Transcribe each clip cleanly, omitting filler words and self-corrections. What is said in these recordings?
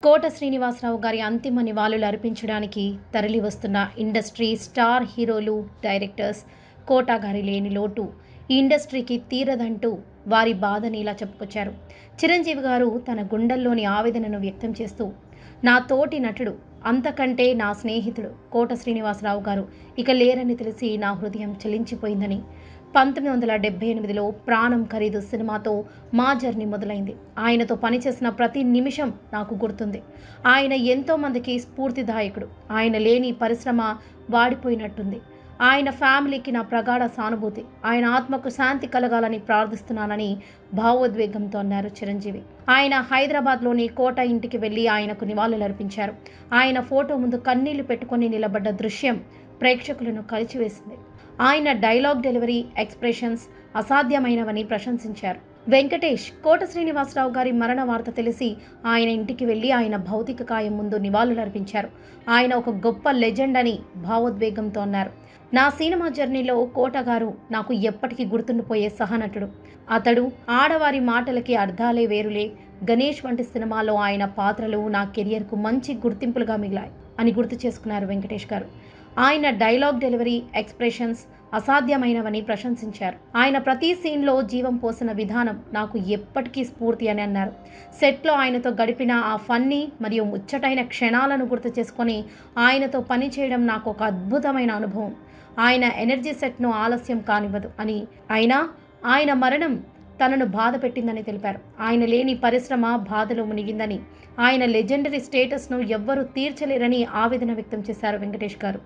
కోట శ్రీనివాసరావు గారి అంతిమ నివాళులు అర్పించడానికి తరలివస్తున్న ఇండస్ట్రీ స్టార్ హీరోలు, డైరెక్టర్స్ కోట గారి లేని లోటు ఈ ఇండస్ట్రీకి తీరదంటూ వారి బాధని ఇలా చెప్పుకొచ్చారు. చిరంజీవి గారు తన గుండెల్లోని ఆవేదనను వ్యక్తం చేస్తూ, నా తోటి నటుడు, అంతకంటే నా స్నేహితుడు కోట శ్రీనివాసరావు గారు ఇక లేరని తెలిసి నా హృదయం చలించిపోయిందని, 1978లో ప్రాణం ఖరీదు సినిమాతో మా జర్నీ మొదలైంది. ఆయనతో పనిచేసిన ప్రతి నిమిషం నాకు గుర్తుంది. ఆయన ఎంతో మందికి స్ఫూర్తిదాయకుడు. ఆయన లేని పరిశ్రమ వాడిపోయినట్టుంది. ఆయన ఫ్యామిలీకి నా ప్రగాఢ సానుభూతి. ఆయన ఆత్మకు శాంతి కలగాలని ప్రార్థిస్తున్నానని భావోద్వేగంతో అన్నారు చిరంజీవి. ఆయన హైదరాబాద్లోని కోట ఇంటికి వెళ్లి ఆయనకు నివాళులర్పించారు. ఆయన ఫోటో ముందు కన్నీళ్లు పెట్టుకొని నిలబడ్డ దృశ్యం ప్రేక్షకులను కలిచివేసింది. ఆయన డైలాగ్ డెలివరీ, ఎక్స్ప్రెషన్స్ అసాధ్యమైనవని ప్రశంసించారు. వెంకటేష్ కోట శ్రీనివాసరావు గారి మరణ వార్త తెలిసి ఆయన ఇంటికి వెళ్లి ఆయన భౌతిక కాయం ముందు నివాళులర్పించారు. ఆయన ఒక గొప్ప లెజెండ్ అని భావోద్వేగంతో అన్నారు. నా సినిమా జర్నీలో కోట గారు నాకు ఎప్పటికీ గుర్తుండిపోయే సహనటుడు. అతడు ఆడవారి మాటలకి అర్థాలే వేరులే, గణేష్ వంటి సినిమాలో ఆయన పాత్రలు నా కెరియర్కు మంచి గుర్తింపులుగా మిగిలాయి అని గుర్తు చేసుకున్నారు వెంకటేష్ గారు. ఆయన డైలాగ్ డెలివరీ, ఎక్స్ప్రెషన్స్ అసాధ్యమైనవని ప్రశంసించారు. ఆయన ప్రతి సీన్లో జీవం పోసిన విధానం నాకు ఎప్పటికీ స్ఫూర్తి అని అన్నారు. సెట్లో ఆయనతో గడిపిన ఆ ఫన్నీ మరియు ముచ్చటైన క్షణాలను గుర్తు చేసుకొని ఆయనతో పనిచేయడం నాకు ఒక అద్భుతమైన అనుభవం. ఆయన ఎనర్జీ సెట్ను ఆలస్యం కానివ్వదు అని, అయినా ఆయన మరణం తనను బాధ పెట్టిందని తెలిపారు. ఆయన లేని పరిశ్రమ బాధలో మునిగిందని, ఆయన లెజెండరీ స్టేటస్ను ఎవ్వరూ తీర్చలేరని ఆవేదన వ్యక్తం చేశారు వెంకటేష్ గారు.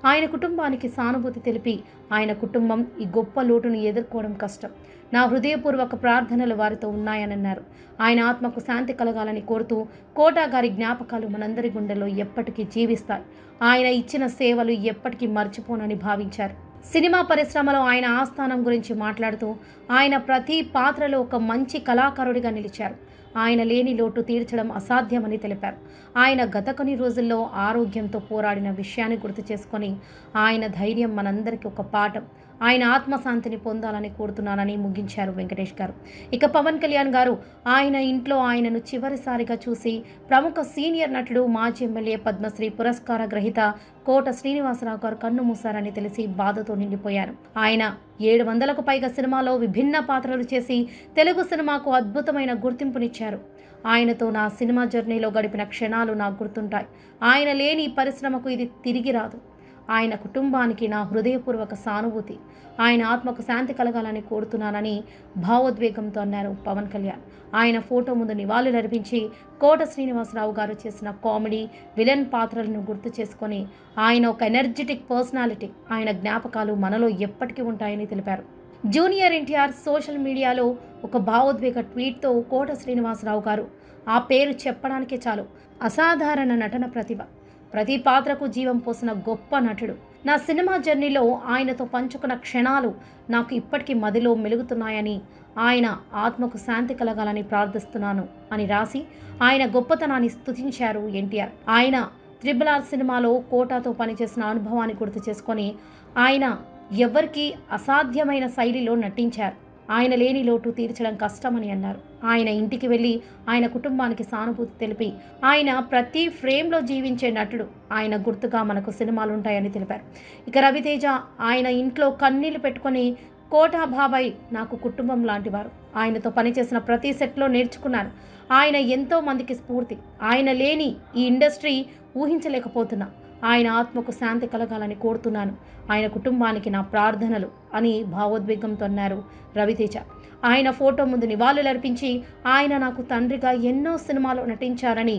ఆయన కుటుంబానికి సానుభూతి తెలిపి, ఆయన కుటుంబం ఈ గొప్ప లోటును ఎదుర్కోవడం కష్టం. నా హృదయపూర్వక ప్రార్థనలు వారితో ఉన్నాయనన్నారు. ఆయన ఆత్మకు శాంతి కలగాలని కోరుతూ, కోట గారి జ్ఞాపకాలు మనందరి గుండెల్లో ఎప్పటికీ జీవిస్తాయి. ఆయన ఇచ్చిన సేవలు ఎప్పటికీ మర్చిపోనని భావించారు. సినిమా పరిశ్రమలో ఆయన ఆస్థానం గురించి మాట్లాడుతూ, ఆయన ప్రతి పాత్రలో ఒక మంచి కళాకారుడిగా నిలిచారు. ఆయన లేని లోటు తీర్చడం అసాధ్యమని తెలిపారు. ఆయన గత కొన్ని రోజుల్లో ఆరోగ్యంతో పోరాడిన విషయాన్ని గుర్తు చేసుకొని, ఆయన ధైర్యం మనందరికీ ఒక పాఠం. ఆయన ఆత్మశాంతిని పొందాలని కోరుతున్నానని ముగించారు వెంకటేష్ గారు. ఇక పవన్ కళ్యాణ్ గారు ఆయన ఇంట్లో ఆయనను చివరిసారిగా చూసి, ప్రముఖ సీనియర్ నటుడు, మాజీ ఎమ్మెల్యే, పద్మశ్రీ పురస్కార గ్రహీత కోట శ్రీనివాసరావు గారు కన్ను మూశారని తెలిసి బాధతో నిండిపోయారు. ఆయన 700కు పైగా సినిమాలో విభిన్న పాత్రలు చేసి తెలుగు సినిమాకు అద్భుతమైన గుర్తింపునిచ్చారు. ఆయనతో నా సినిమా జర్నీలో గడిపిన క్షణాలు నాకు గుర్తుంటాయి. ఆయన లేని పరిశ్రమకు ఇది తిరిగి రాదు. ఆయన కుటుంబానికి నా హృదయపూర్వక సానుభూతి. ఆయన ఆత్మకు శాంతి కలగాలని కోరుతున్నానని భావోద్వేగంతో అన్నారు పవన్ కళ్యాణ్. ఆయన ఫోటో ముందు నివాళులర్పించి, కోట శ్రీనివాసరావు గారు చేసిన కామెడీ, విలన్ పాత్రలను గుర్తు చేసుకొని, ఆయన ఒక ఎనర్జెటిక్ పర్సనాలిటీ, ఆయన జ్ఞాపకాలు మనలో ఎప్పటికీ ఉంటాయని తెలిపారు. జూనియర్ ఎన్టీఆర్ సోషల్ మీడియాలో ఒక భావోద్వేగ ట్వీట్తో, కోట శ్రీనివాసరావు గారు, ఆ పేరు చెప్పడానికే చాలు, అసాధారణ నటన ప్రతిభ, ప్రతి పాత్రకు జీవం పోసిన గొప్ప నటుడు. నా సినిమా జర్నీలో ఆయనతో పంచుకున్న క్షణాలు నాకు ఇప్పటికీ మదిలో మెలుగుతున్నాయని, ఆయన ఆత్మకు శాంతి కలగాలని ప్రార్థిస్తున్నాను అని రాసి ఆయన గొప్పతనాన్ని స్తుతించారు ఎన్టీఆర్. ఆయన RRR సినిమాలో కోటతో పనిచేసిన అనుభవాన్ని గుర్తు చేసుకొని, ఆయన ఎవరికీ అసాధ్యమైన శైలిలో నటించారు. ఆయన లేని లోటు తీర్చడం కష్టమని అన్నారు. ఆయన ఇంటికి వెళ్ళి ఆయన కుటుంబానికి సానుభూతి తెలిపి, ఆయన ప్రతి ఫ్రేమ్లో జీవించే నటుడు, ఆయన గుర్తుగా మనకు సినిమాలుంటాయని తెలిపారు. ఇక రవితేజ ఆయన ఇంట్లో కన్నీళ్లు పెట్టుకొని, కోటా బాబాయ్ నాకు కుటుంబం లాంటివారు. ఆయనతో పనిచేసిన ప్రతి సెట్లో నేర్చుకున్నాను. ఆయన ఎంతో మందికి స్ఫూర్తి. ఆయన లేని ఈ ఇండస్ట్రీ ఊహించలేకపోతున్నా. ఆయన ఆత్మకు శాంతి కలగాలని కోరుతున్నాను. ఆయన కుటుంబానికి నా ప్రార్థనలు అని భావోద్వేగంతో అన్నారు రవితేజ. ఆయన ఫోటో ముందు నివాళులర్పించి, ఆయన నాకు తండ్రిగా ఎన్నో సినిమాలో నటించారని,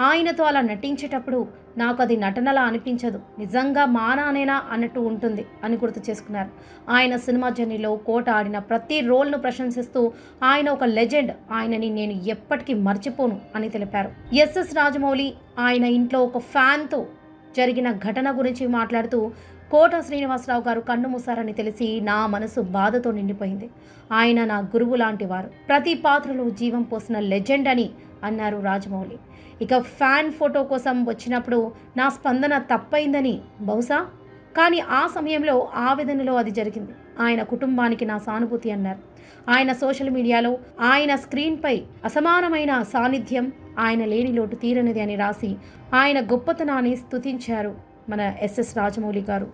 ఆయనతో అలా నటించేటప్పుడు నాకు అది నటనలా అనిపించదు, నిజంగా మా నానేనా అన్నట్టు ఉంటుంది అని గుర్తు చేసుకున్నారు. ఆయన సినిమా జర్నీలో కోట ఆడిన ప్రతి రోల్ను ప్రశంసిస్తూ, ఆయన ఒక లెజెండ్, ఆయనని నేను ఎప్పటికీ మర్చిపోను అని తెలిపారు. ఎస్ఎస్ రాజమౌళి ఆయన ఇంట్లో ఒక ఫ్యాన్తో జరిగిన ఘటన గురించి మాట్లాడుతూ, కోట శ్రీనివాసరావు గారు కన్ను మూశారని తెలిసి నా మనసు బాధతో నిండిపోయింది. ఆయన నా గురువు లాంటి వారు, ప్రతి పాత్రలో జీవం పోసిన లెజెండ్ అని అన్నారు రాజమౌళి. ఇక ఫ్యాన్ ఫోటో కోసం వచ్చినప్పుడు నా స్పందన తప్పైందని బహుశా, కానీ ఆ సమయంలో ఆవేదనలో అది జరిగింది. ఆయన కుటుంబానికి నా సానుభూతి అన్నారు. ఆయన సోషల్ మీడియాలో ఆయన స్క్రీన్పై అసమానమైన సాన్నిధ్యం, ఆయన లేని లోటు తీరనిది అని రాసి ఆయన గొప్పతనాన్ని స్తుతించారు మన ఎస్ఎస్ రాజమౌళి గారు.